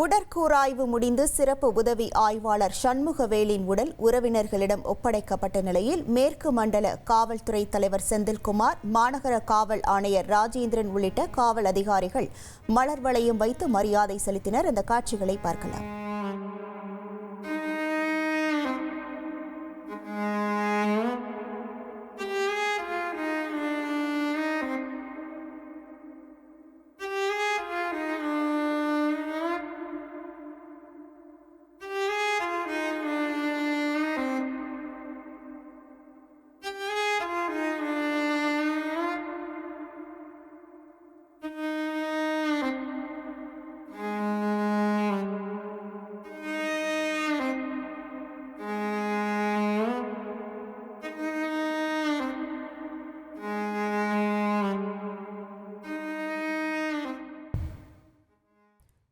உடற்கூறாய்வு முடிந்து சிறப்பு உதவி ஆய்வாளர் சண்முகவேலின் உடல் உறவினர்களிடம் ஒப்படைக்கப்பட்ட நிலையில் மேற்கு மண்டல காவல்துறை தலைவர் செந்தில்குமார், மாநகர காவல் ஆணையர் ராஜேந்திரன் உள்ளிட்ட காவல் அதிகாரிகள் மலர் வளையம் வைத்து மரியாதை செலுத்தினர். இந்த காட்சிகளை பார்க்கலாம்.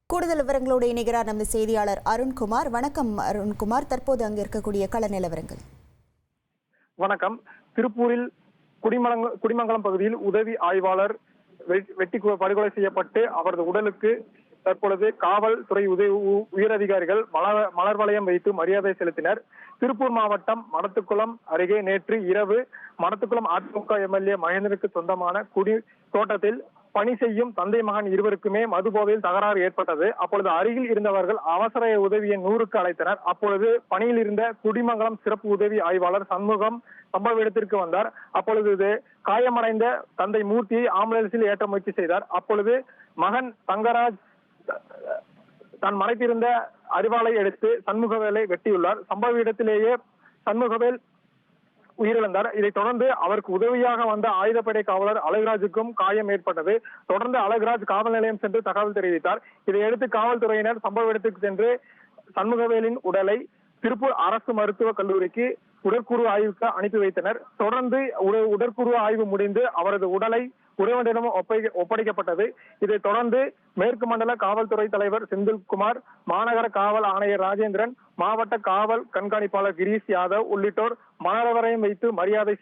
கூடுதல் விவரங்களோடு இணைகிறார் நமது செய்தியாளர் அருண்குமார். வணக்கம் அருண்குமார், தற்போது அங்கு இருக்கக்கூடிய கள நிலவரங்கள். வணக்கம். திருப்பூரில் குடிமங்கலம் பகுதியில் உதவி ஆய்வாளர் வெட்டி படுகொலை செய்யப்பட்டு அவரது உடலுக்கு தற்பொழுது காவல்துறை உயரதிகாரிகள் மலர் வளையம் வைத்து மரியாதை செலுத்தினர். திருப்பூர் மாவட்டம் மடத்துக்குளம் அருகே நேற்று இரவு மடத்துக்குளம் அதிமுக எம்எல்ஏ மகேந்திரனுக்கு சொந்தமான குடி தோட்டத்தில் பணி செய்யும் தந்தை மகன் இருவருக்குமே மதுபோதையில் தகராறு ஏற்பட்டது. அப்பொழுது அருகில் இருந்தவர்கள் அவசர உதவியை 100க்கு அழைத்தனர். அப்பொழுது பணியில் இருந்த குடிமங்கலம் சிறப்பு உதவி ஆய்வாளர் சண்முகம் சம்பவ இடத்திற்கு வந்தார். அப்பொழுது காயமடைந்த தந்தை மூர்த்தியை ஆம்புலன்ஸில் ஏற்ற முயற்சி செய்தார். அப்பொழுது மகன் தங்கராஜ் தான் மறைத்திருந்த அரிவாளை எடுத்து சண்முகவேலை வெட்டியுள்ளார். சம்பவ இடத்திலேயே சண்முகவேல் உயிரிழந்தார். இதைத் தொடர்ந்து அவருக்கு உதவியாக வந்த ஆயுதப்படை காவலர் அழகுராஜுக்கும் காயம் ஏற்பட்டது. தொடர்ந்து அழகுராஜ் காவல் நிலையம் சென்று தகவல் தெரிவித்தார். இதையடுத்து காவல்துறையினர் சம்பவ இடத்துக்கு சென்று சண்முகவேலின் உடலை திருப்பூர் அரசு மருத்துவக் கல்லூரிக்கு உடற்கூறு ஆய்வுக்கு அனுப்பி வைத்தனர். தொடர்ந்து உடற்கூறு ஆய்வு முடிந்து அவரது உடலை உறவினரிடம் ஒப்படைக்கப்பட்டது. இதைத் தொடர்ந்து மேற்கு மண்டல காவல்துறை தலைவர் செந்தில்குமார், மாநகர காவல் ஆணையர் ராஜேந்திரன், மாவட்ட காவல் கண்காணிப்பாளர் கிரீஷ் யாதவ் உள்ளிட்டோர் மலர் வளையம் வைத்து மரியாதை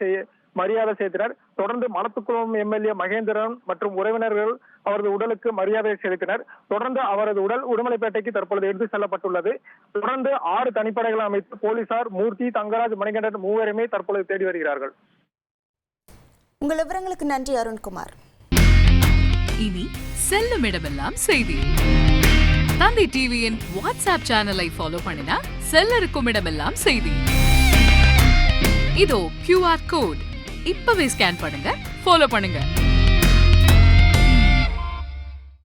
செய்தனர். தொடர்ந்து மடத்துக்குளம் எம்எல்ஏ மகேந்திரன் மற்றும் உறவினர்கள் அவரது உடலுக்கு மரியாதை செலுத்தினர். தொடர்ந்து அவரது உடல் உடுமலைப்பேட்டைக்கு தற்பொழுது எடுத்து செல்லப்பட்டுள்ளது. தொடர்ந்து 6 தனிப்படைகளை அமைத்து போலீசார் மூர்த்தி, தங்கராஜ், மணிகண்டன் மூவருமே தற்பொழுது தேடி வருகிறார்கள். உங்கள் விவரங்களுக்கு நன்றி அருண்குமார். இனி செல்லும் இடமெல்லாம் செய்தி. தந்தை டிவியின் வாட்ஸ்அப் சேனலை ஃபாலோ பண்ணினா செல்லருக்கும் இடமெல்லாம் செய்தி. இதோ QR கோட் இப்பவே ஸ்கேன் பண்ணுங்க, ஃபாலோ பண்ணுங்க.